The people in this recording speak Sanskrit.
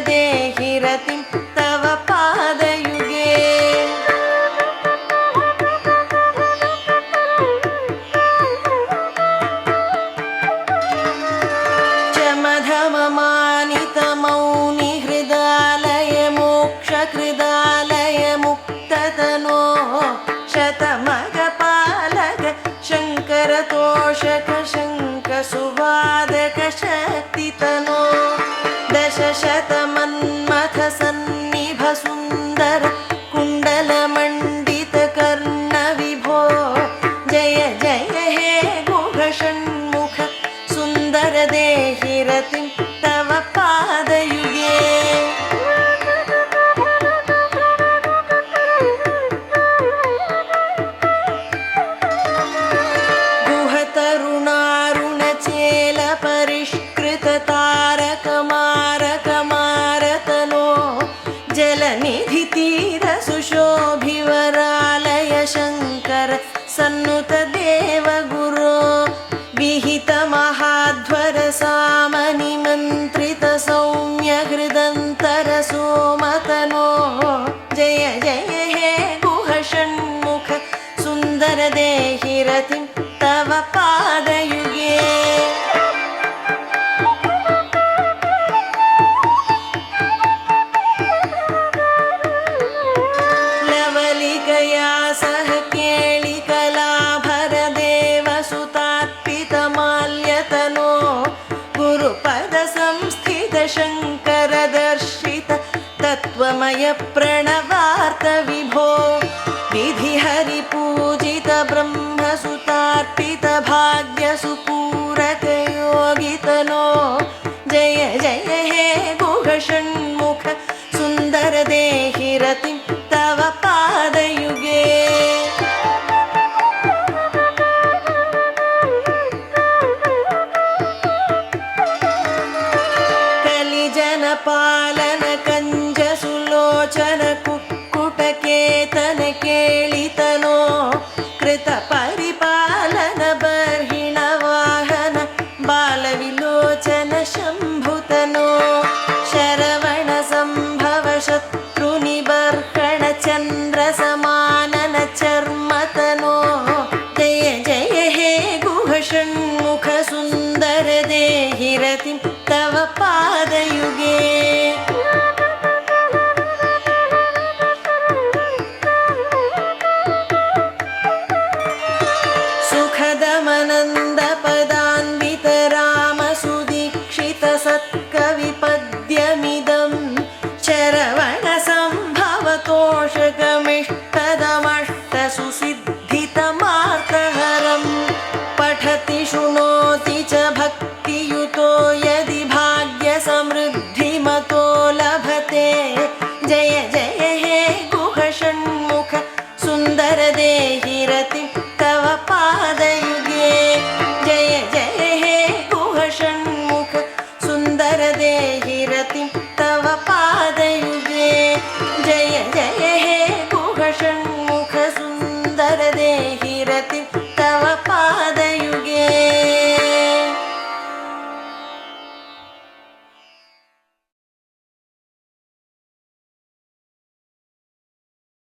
देहि रतिं तव पादयुगे चमधममानितमौनि हृदालय मोक्षकृदालय मुक्ततनो शतमगपालक शङ्करतोषक शङ्खसुवादक शक्तितनो दशशतमन्मथ सन्निभ सुन्दर कुण्डलमण्डित कर्णविभो जय जय हे गुहषण्मुख सुन्दर देहि रतिं तव पादयुगे गुहतरुणारुणचेलपरिष्कृत तारकमारकमारतनो जलनिधितीरसुशोभिवरालय शङ्कर सन्नुत देवगुरो विहितमहाध्वर सामनिमन्त्रित सौम्य हृदन्तर सोमतनो जय जय हे गुहषण्मुख सुन्दर देहि रतिं तव पादयुगे लवलिकया सह केळिकलाभरदेवसुतार्पितमाल्यतनो गुरुपदसंस्थित शङ्करदर्शित तत्त्वमय प्रणवार्त विभो विधिहरिपूजित ब्रह्मसुतार्पित भाग्यसुपूरक योगितनो जय जय हे गुहषण्मुख सुन्दर देहि रतिं तव पादयुगे कलिजनपालन कञ्जसुलोचन कुक्कुटकेतन केळितनो कृतपरिपालन बर्हिणवाहन बालविलोचन शम्भुतनो शरवण सम्भव शत्रुनिबर्हण चन्द्रसमानन चर्मतनो जय जय हे गुहषण्मुख सुन्दर देहि रतिं तव पादयुगे सुखदमनन्दपदान्वित रामसुदीक्षित सत्